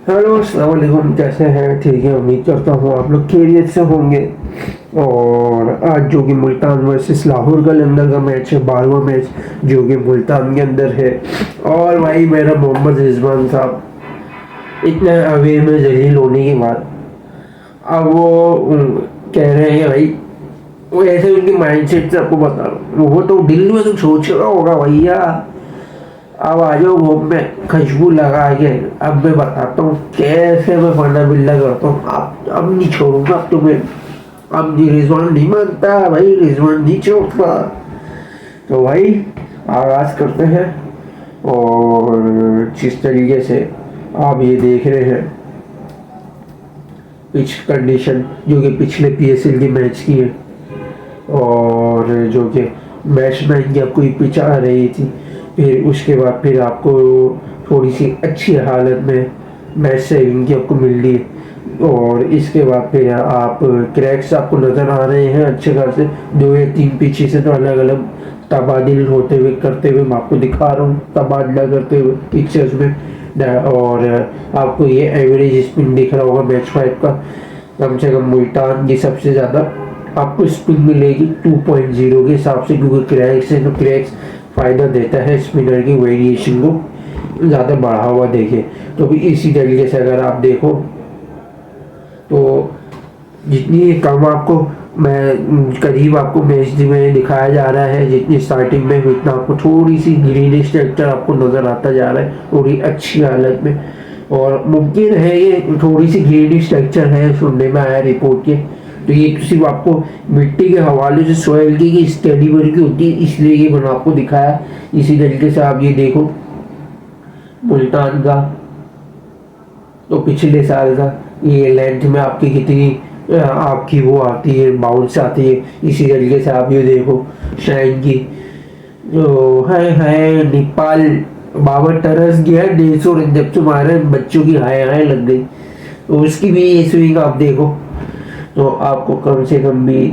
Hello अस्सलाम वालेकुम, कैसे हैं? ठीक है, उम्मीद करता हूँ आप लोग खैरियत से होंगे। और आज जो कि मुल्तान वर्सेस लाहौर का अंदर का मैच है, 12वां मैच जो कि मुल्तान के अंदर है। और भाई मेरा मोहम्मद रिजवान साहब इतना अवे में जलील होने के बाद अब वो कह रहे हैं भाई, वो ऐसे उनकी माइंडसेट से आपको बता रहा हूँ, वो तो दिल में तो सोच रहा होगा भैया। अब आ जाओ मुंह में खुशबू लगा के। अब मैं बताता हूँ कैसे मैं फंडा बिल्ला करता हूँ। अब नहीं छोड़ूंगा तुम्हें। अब नहीं, रिजवान नहीं मानता भाई, रिजवान नहीं छोड़ता। तो भाई आगाज करते हैं। और जिस तरीके से आप ये देख रहे हैं पिच कंडीशन जो कि पिछले पीएसएल के मैच की है, और जो कि बैट्समैन की आपको पिच आ रही थी, फिर उसके बाद फिर आपको थोड़ी सी अच्छी हालत में मैच सेविंग की आपको मिल रही है। और इसके बाद फिर आप क्रैक्स आपको नज़र आ रहे हैं अच्छे खासे, 2 या 3 पीछे से तो अलग अलग तबादिल होते हुए करते हुए मैं आपको दिखा रहा हूँ, तबादला करते हुए पिक्चर्स में। और आपको ये एवरेज स्पिन दिख रहा होगा मैच 5 का, कम से कम मुल्तान की सबसे ज़्यादा आपको स्पिन मिलेगी 2.0 के हिसाब से, क्योंकि क्रैक्स है तो क्रैक्स फ़ायदा देता है स्पिनर की वेरिएशन को ज़्यादा बढ़ा हुआ देखे। तो भी इसी तरीके से अगर आप देखो तो जितनी कम आपको मैं करीब आपको मैच में दिखाया जा रहा है, जितनी स्टार्टिंग में उतना आपको थोड़ी सी ग्रीनिश स्ट्रक्चर आपको नज़र आता जा रहा है थोड़ी अच्छी हालत में। और मुमकिन है ये थोड़ी सी ग्रीनिश स्ट्रक्चर है, सुनने में आया रिपोर्ट के। तो ये तो सिर्फ आपको मिट्टी के हवाले से सॉइल की स्टडी वर्क की होती है, इसलिए ये मैंने आपको दिखाया। इसी तरीके से आप ये देखो मुल्तान का तो पिछले साल का ये लेंथ में आपकी कितनी आपकी वो आती है, बाउंस आती है। इसी तरीके से आप ये देखो शाइन की जो है नेपाल 52 टरस गया 150 रन, जब से मारे बच्चों की हाय हाय लग गई। तो उसकी भी ये स्विंग आप देखो तो आपको कम से कम भी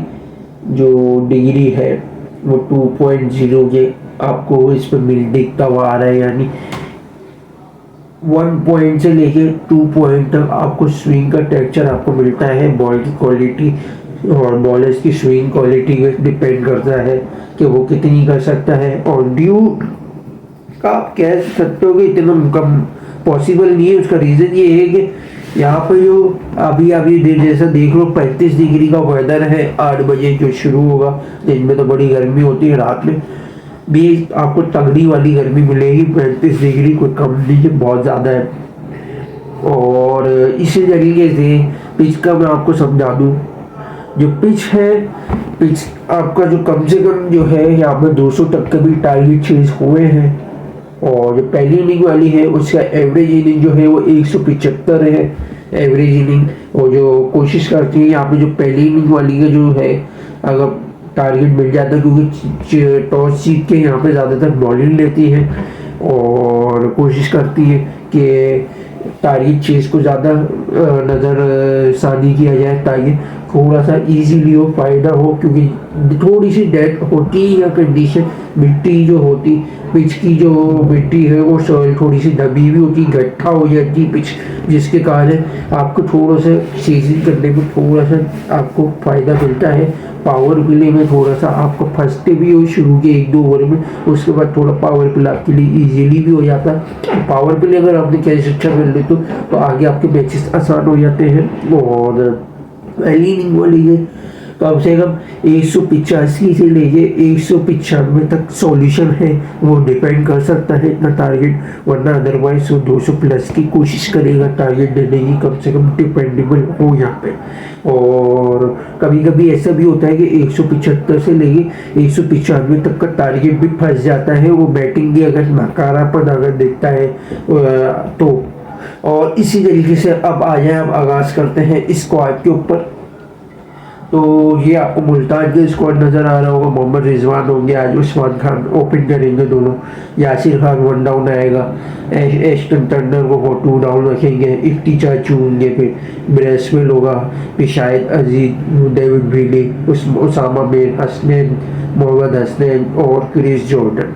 जो डिग्री है वो 2.0 के आपको इस पर मिल दिखता हुआ आ रहा है, यानी 1 पॉइंट से लेके 2 पॉइंट तक आपको स्विंग का टेक्सचर आपको मिलता है। बॉल की क्वालिटी और बॉलर्स की स्विंग क्वालिटी पे डिपेंड करता है कि वो कितनी कर सकता है। और ड्यू का आप कह सकते हो कि इतना कम पॉसिबल नहीं है। उसका रीज़न ये है कि यहाँ पर जो अभी अभी जैसा देख लो 35 डिग्री का वेदर है, 8 बजे जो शुरू होगा। दिन में तो बड़ी गर्मी होती है, रात में भी आपको तगड़ी वाली गर्मी मिलेगी। 35 डिग्री कोई कम नहीं है, बहुत ज़्यादा है। और इसी तरीके से पिच का मैं आपको समझा दूँ, जो पिच है, पिच आपका जो कम से कम जो है यहाँ पर 200 तक के भी टारगेट चेज हुए हैं। और जो पहली इनिंग वाली है उसका एवरेज इनिंग जो है वो 175 है एवरेज इनिंग। और जो कोशिश करती है यहाँ पे जो पहली इनिंग वाली का जो है, अगर टारगेट मिल जाता है, क्योंकि टॉस जीत के यहाँ पे ज़्यादातर बॉलिंग लेती है और कोशिश करती है कि टारगेट चेज को ज़्यादा नज़रसानी किया जाए ताकि थोड़ा सा इजीली हो, फ़ायदा हो। क्योंकि थोड़ी सी डेट होती है या कंडीशन मिट्टी जो होती, पिच की जो मिट्टी है वो सॉइल थोड़ी सी दबी हुई होती, गट्ठा हो जाती पिच, जिसके कारण आपको थोड़ा सा चेजिंग करने में थोड़ा सा आपको फ़ायदा मिलता है। पावर प्ले में थोड़ा सा आपको फंसते भी हो शुरू के 1-2 ओवर में, उसके बाद थोड़ा पावर प्ले आपके लिए इजीली भी हो जाता है। पावर प्ले अगर आपने कैच अच्छा कर ले तो आगे आपके मैचेस आसान हो जाते हैं। और पहली इनिंग वाली है कम से कम 185 से लेके 195 तक सॉल्यूशन है, वो डिपेंड कर सकता है इतना टारगेट, वरना अदरवाइज वो 200 प्लस की कोशिश करेगा टारगेट देने की, कम से कम डिपेंडेबल हो यहाँ पे। और कभी कभी ऐसा भी होता है कि 175 से लेके 195 तक का टारगेट भी फंस जाता है, वो बैटिंग की अगर नकारापन अगर देखता है तो। और इसी तरीके से अब आ जाए, अब आगाज़ करते हैं स्क्वाड के ऊपर। तो ये आपको मुल्तान के स्क्वाड नज़र आ रहा होगा। मोहम्मद रिजवान होंगे, आज उस्मान खान ओपन करेंगे दोनों, यासिर खान 1 डाउन आएगा, एस्टन टर्नर को 2 डाउन रखेंगे, इफ्ती चाचू होंगे, फिर ब्रेसवेल होगा, फिर शायद अजीज, डेविड विली, उसामा मीर, हसनैन, मोहम्मद हसनैन और क्रिस जॉर्डन।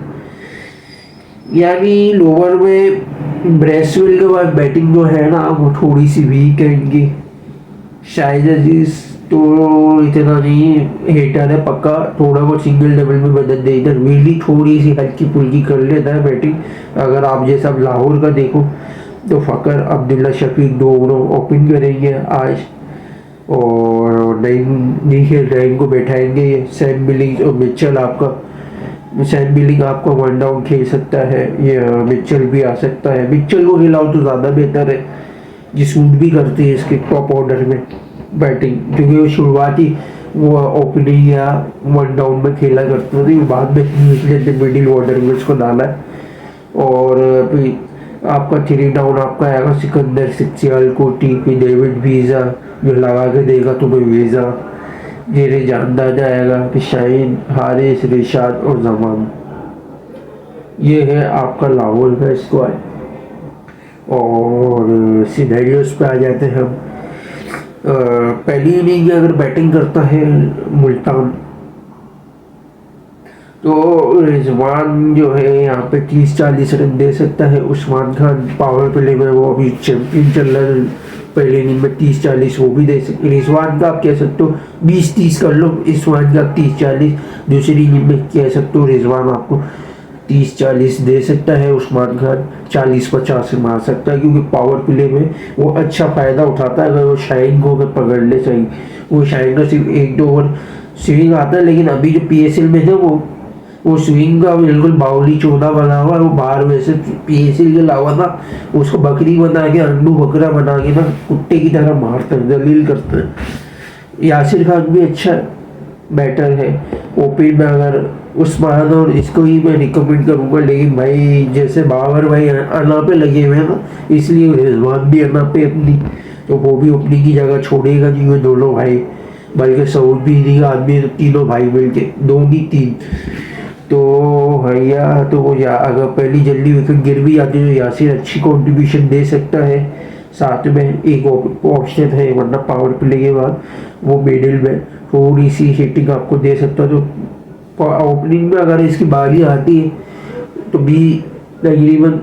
यानी लोअर में ब्रेसवेल के बाद बैटिंग जो है ना वो थोड़ी सी वीक है इनकी। शायद अजीज तो इतना नहीं हेटर है पक्का, थोड़ा बहुत सिंगल डबल में मदद दे, इधर विली थोड़ी सी हल्की फुल्की कर लेता है बैटिंग। अगर आप जैसा लाहौर का देखो तो फ़कर अब्दुल्ला शफीक दोनों ओपन करेंगे आज, और नई खेल रहे को बैठाएंगे ये सैम बिलिंग्स और मिचेल। आपका सैम बिलिंग आपका वन डाउन खेल सकता है, ये मिचेल भी आ सकता है। मिचेल को खिलाओ तो ज़्यादा बेहतर है, ये सूट भी करती है इसके टॉप ऑर्डर में बैटिंग, क्योंकि वो शुरुआती वो ओपनिंग या वन डाउन में खेला करते थे, बाद में न्यूजीलैंड ने मिडिल ऑर्डर में उसको डाला है। और फिर आपका थ्री डाउन आपका आएगा सिकंदर सिक्सियाल कोटी, फिर डेविड वीज़ा जो लगा के देगा तुम्हें वीज़ा, जेरे जानदार आएगा, फिर शाहीन हारिस रिशाद और जमान। ये है आपका लाहौर का स्क्वाड। और सिनेरियोस पे आ जाते हैं हम। पहली इनिंग अगर बैटिंग करता है मुल्तान, तो रिजवान जो है यहाँ पे 30-40 रन दे सकता है। उस्मान खान पावर प्ले में वो अभी चैंपियन चल रहा है, पहले इनिंग में 30-40 वो भी दे सकते। रिजवान का आप कह सकते हो 20-30 कर लो, उस्मान का 30-40, दूसरी इनिंग में कह सकते हो रिजवान आपको 30-40 दे सकता है, उस्मान खान 40-50 मार सकता है, क्योंकि पावर प्ले में वो अच्छा फ़ायदा उठाता है। अगर वो शाहीन को अगर पकड़ ले सही, वो शाहीन का सिर्फ 1-2 ओवर स्विंग आता है, लेकिन अभी जो PSL में है वो स्विंग का बिल्कुल बाउली चौदह बना हुआ है। वो बाहर वैसे PSL के अलावा ना उसको बकरी बना के, अंडू बकरा बना के ना कुत्ते की तरह मारते हैं, जलील करते हैं। यासिर खान भी अच्छा बैटर है। ओपन में अगर उस्मान और इसको ही मैं रिकमेंड करूँगा, लेकिन भाई जैसे बाबर भाई अन्ना पे लगे हुए हैं ना, इसलिए रिजवान भी अन्ना पे अपनी, तो वो भी अपनी की जगह छोड़ेगा नहीं। वो दोनों भाई, बल्कि सऊदी का आदमी तो तीनों भाई मिलके, दो नहीं तीन, तो भैया तो वो अगर पहली जल्दी विकेट गिर भी जाती है तो यासिर अच्छी कंट्रीब्यूशन दे सकता है। साथ में एक ऑप्शन है, वरना पावर प्ले के बाद वो मिडिल में थोड़ी सी हिटिंग आपको दे सकता है। तो ओपनिंग में अगर इसकी बारी आती है तो भी तकरीबन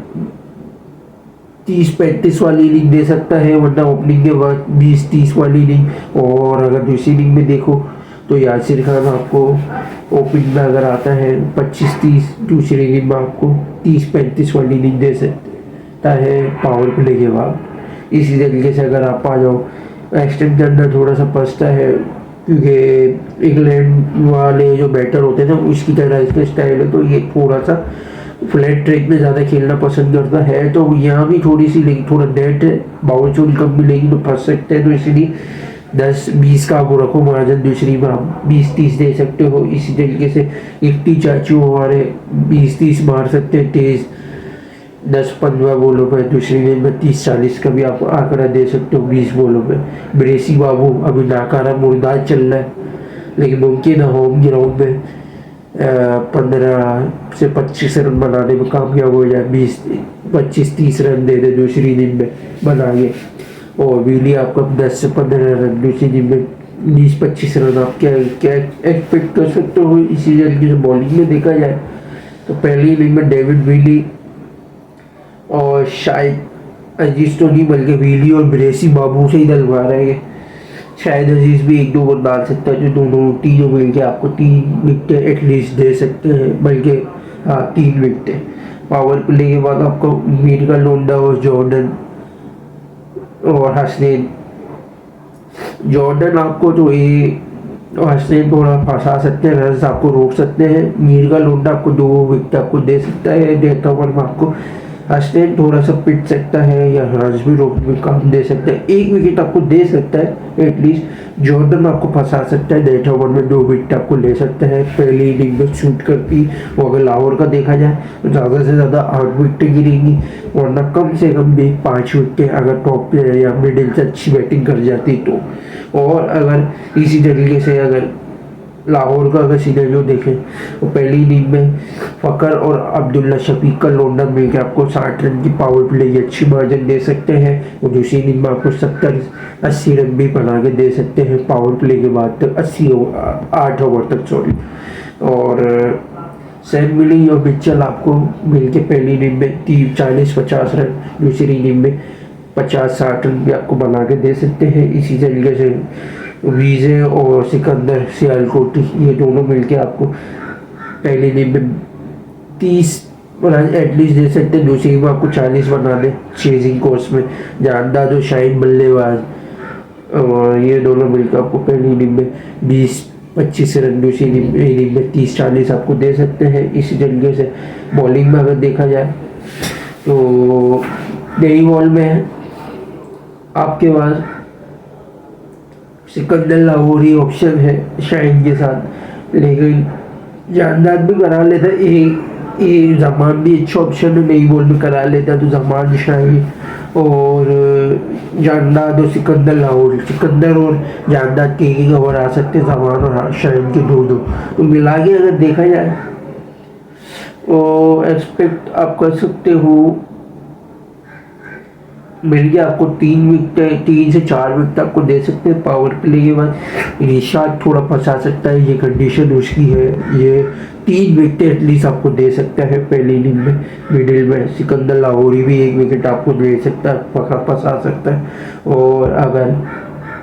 30-35 वाली इनिंग दे सकता है, वरना ओपनिंग के बाद 20-30 वाली इनिंग। और अगर दूसरी इनिंग में देखो तो यासिर खान आपको ओपनिंग में अगर आता है 25-30, दूसरी इनिंग में आपको 30-35 वाली इनिंग दे सकता है पावर प्ले के बाद। इसी तरीके से अगर आप आ जाओ, एक्सटेंड करना थोड़ा सा पछता है, क्योंकि इंग्लैंड वाले जो बैटर होते हैं ना उसकी तरह इसका स्टाइल है, तो ये थोड़ा सा फ्लैट ट्रैक में ज़्यादा खेलना पसंद करता है। तो यहाँ भी थोड़ी सी, लेकिन थोड़ा नेट बाउल चोल कम मिलेगी तो फंस सकते हैं, तो इसीलिए 10-20 का आपको रखो मार्जिन, दूसरी में आप 20-30 दे सकते हो। इसी तरीके से इक्टी चाचू हमारे 20-30 मार सकते हैं तेज़ 10-15 बॉलों पे, दूसरी गेंद में 30-40 का भी आप आंकड़ा दे सकते हो 20 बॉलों पे। ब्रेसी बाबू अभी नाकारा मुर्दार चल रहा है, लेकिन मुमकिन है होम ग्राउंड में 15 से 25 रन बनाने में कामयाब हो जाए, 20-25-30 रन दे दे दूसरी इनिंग में बना के। और विली आपका 10 से 15 रन, दूसरी इनिंग में 20-25 रन आप क्या क्या एक्सपेक्ट कर सकते हो। इसी तरीके से बॉलिंग में देखा जाए तो पहली इनिंग में डेविड विली और शायद अजीज तो नहीं, बल्कि विली और ब्रेसी बाबू से ही डलवा रहे हैं। शायद अजीज भी 1-2 ओवर डाल सकता है, जो दोनों तीनों मिल के आपको 3 विकेटें एटलीस्ट दे सकते हैं, बल्कि हाँ 3 विकेटें। पावर प्ले के बाद आपको मीर का लोंडा और जॉर्डन और हसनैन, जॉर्डन आपको तो ये हसनैन थोड़ा फंसा सकते हैं, रन आपको रोक सकते हैं। मीर का लोंडा आपको 2 विकेट आपको दे सकता है, डेथ ओवर में आपको हसनैन थोड़ा सा पिट सकता है या रन भी रोक भी काम दे सकता है, 1 विकेट आपको दे सकता है एटलीस्ट। जॉर्डन आपको फंसा सकता है, डेथ ओवर में 2 विकेट आपको ले सकता है, पहली इनिंग में शूट करती। और अगर लाहौर का देखा जाए तो ज़्यादा से ज़्यादा 8 विकेटें गिरेंगी, वरना कम से कम भी 5 विकेटें अगर टॉप प्लेयर या मिडिल से अच्छी बैटिंग कर जाती तो। और अगर इसी तरीके से अगर लाहौर का अगर सिनेरियो देखें तो पहली इनिंग में फ़कर और अब्दुल्ला शफीक का लोंडा मिलकर आपको 60 रन की पावर प्ले की अच्छी मार्जिन दे सकते हैं, और दूसरी इनिंग में आपको 70-80 रन भी बना के दे सकते हैं पावर प्ले के बाद तक, 8 ओवर तक सॉरी। और सैम मिलिंग और मिचेल आपको मिलके पहली इनिंग में 40-50 रन, दूसरी इनिंग में 50-60 रन भी आपको बना के दे सकते हैं। इसी तरीके से विजय और सिकंदर सियालकोटी ये दोनों मिलके आपको पहली इनिंग में 30 रन एटलीस्ट दे सकते हैं, दूसरी में आपको 40 बना दे चेजिंग कोर्स में। जानदार और शाहिन बल्लेबाज और ये दोनों मिलकर आपको पहली इनिंग में 20-25 रन, दूसरी इनिंग में 30-40 आपको दे सकते हैं। इसी तरीके से बॉलिंग में अगर देखा जाए तो नई बॉल में आपके पास सिकंदर लाहौरी ऑप्शन है शाहिन के साथ, लेकिन जानदार भी करा लेता ये जमान भी अच्छा ऑप्शन है, नई बॉल में करा लेता तो जमान शाहिन और जानदार और सिकंदर लाहौरी, सिकंदर और जानदार के ओवर आ सकते जमान और शाहिन के दो तो मिला के अगर देखा जाए तो एक्सपेक्ट आप कर सकते हो मिल गया आपको 3 से 4 विकेट आपको दे सकते हैं। पावर प्ले के बाद रिशाद थोड़ा फंसा सकता है, ये कंडीशन उसकी है, ये 3 विकेट एटलीस्ट आपको दे सकता है पहली इनिंग में। मिडिल में सिकंदर लाहौरी भी 1 विकेट आपको दे सकता है, फंसा सकता है। और अगर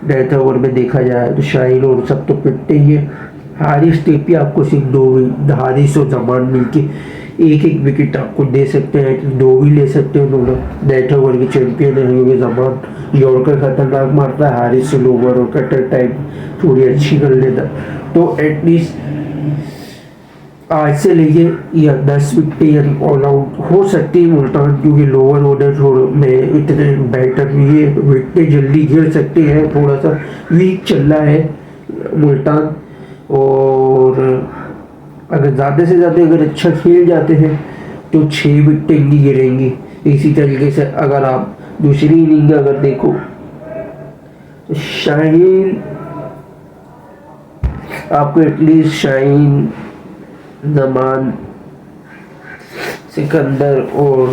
डेथ ओवर में देखा जाए तो शाहिन और सब तो पिटते ही है, हारिस टेपी आपको सिर्फ 2 हारिस और जमान मिलके 1-1 विकेट आपको दे सकते हैं, 2 भी ले सकते हैं दोनों। डेथ ओवर के चैंपियन है क्योंकि जमान यॉर्कर खतरनाक मारता है, हारिस से लोवर और कटर टाइप थोड़ी अच्छी कर लेता, तो एटलीस्ट आज से लेके या 10 विकेट यानी ऑल आउट हो सकती है मुल्तान, क्योंकि लोअर ऑर्डर थोड़ा में इतने बैटर नहीं है, विकेटें जल्दी गिर सकते हैं, थोड़ा सा वीक चल रहा है मुल्तान। और अगर ज़्यादा से ज़्यादा अगर अच्छा खेल जाते हैं तो 6 विकेटें इनकी गिरेंगी। इसी तरीके से अगर आप दूसरी इनिंग अगर देखो तो शाहीन आपको एटलीस्ट शाहीन, जमान, सिकंदर और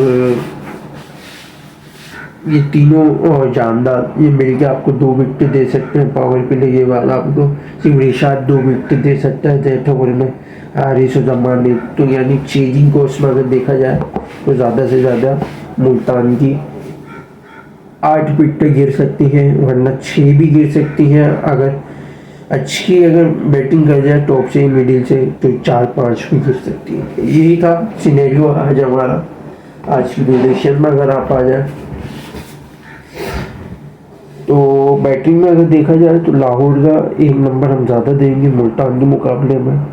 ये तीनों और जानदार ये मिलके आपको 2 विकेट दे सकते हैं। पावर प्ले के बाद आपको सिर्फ रिशाद 2 विकेट दे सकता है डेथ ओवर में, हारिस और जमान ने। तो यानी चेजिंग कोर्स में अगर देखा जाए तो ज़्यादा से ज़्यादा मुल्तान की 8 विकेटें गिर सकती हैं, वरना 6 भी गिर सकती हैं। अगर अच्छी अगर बैटिंग कर जाए टॉप से मिडिल से तो 4-5 भी गिर सकती है। यही था सिनेरियो आज हमारा आज की प्रेडिक्शन में। अगर आप आ जाए तो बैटिंग में अगर देखा जाए तो लाहौर का 1 नंबर हम ज़्यादा देंगे मुल्तान के मुकाबले में,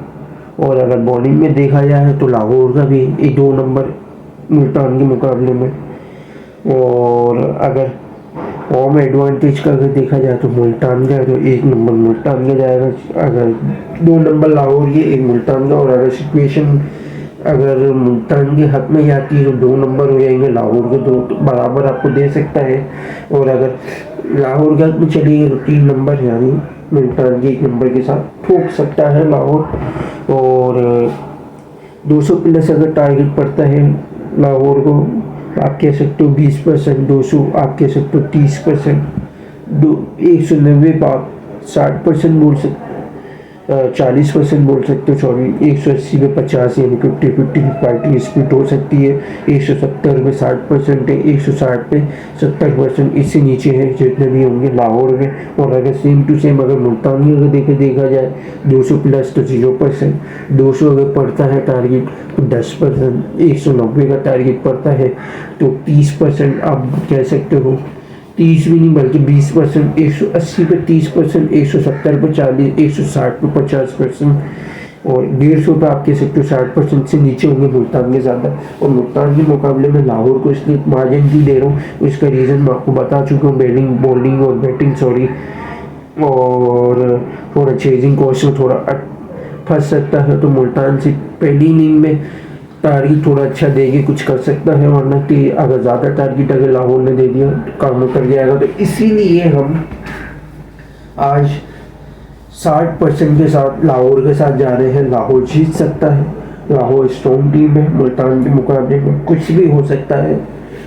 और अगर बॉलिंग में देखा जाए तो लाहौर का भी 2 नंबर मुल्तान के मुकाबले में। और अगर होम एडवांटेज का अगर देखा जाए तो मुल्तान का तो 1 नंबर मुल्तान का जाएगा, अगर 2 नंबर लाहौर के 1 मुल्तान का। और अगर सिचुएशन अगर मुल्तान के हक में आती है तो 2 नंबर हो जाएंगे, लाहौर के 2 तो बराबर आपको दे सकता है। और अगर लाहौर के हक में चलिए तो 3 नंबर यानी मुल्तान के 1 नंबर के साथ ठोक सकता है लाहौर। और 200 प्लस अगर टारगेट पड़ता है लाहौर को, आप कह सकते हो 20%, 200 आप कह सकते हो 30%, 190 आप 60% बोल सकते, 40% बोल सकते हो, सॉरी 180 पे 50 यानी 50-50 की पार्टी स्प्लिट हो सकती है। 170 पे 60% है, 160 पे 70%, इससे नीचे है जितने भी होंगे लाहौर में। और अगर सेम टू सेम अगर मुल्तान की अगर देखा जाए 200 प्लस तो 0%, 200 अगर पड़ता है टारगेट तो 10%, 190 का टारगेट पड़ता है तो 30% आप कह सकते हो, 30 भी नहीं बल्कि 20%, 180 पे 30%, 170 पे 40%, 160 पे 50%, और 150 पे आप कह सकते हो 60% से नीचे होंगे मुल्तान के ज़्यादा। और मुल्तान के मुकाबले में लाहौर को इसलिए मार्जिन क्यों दे रहा हूँ, उसका रीज़न मैं आपको बता चुका हूँ, बॉलिंग और बैटिंग सॉरी, और थोड़ा चेजिंग कॉस्ट में थोड़ा फंस सकता है। तो मुल्तान से पहली इनिंग में टारगेट थोड़ा अच्छा देके कुछ कर सकता है, वरना कि अगर ज़्यादा टारगेट अगर लाहौर ने दे दिया तो काम कर जाएगा। तो इसीलिए हम आज 60% के साथ लाहौर के साथ जा रहे हैं। लाहौर जीत सकता है, लाहौर स्ट्रॉन्ग टीम है, मुल्तान के मुकाबले में कुछ भी हो सकता है।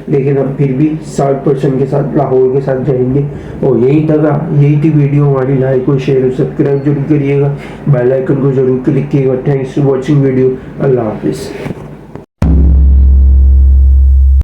लेकिन हम फिर भी 60% के साथ लाहौर के साथ जाएंगे। और यही थी वीडियो हमारी। लाइक और शेयर और सब्सक्राइब जरूर करिएगा, बेल आइकन को जरूर क्लिक कीजिएगा। Thanks for watching video. अल्लाह हाफिज़।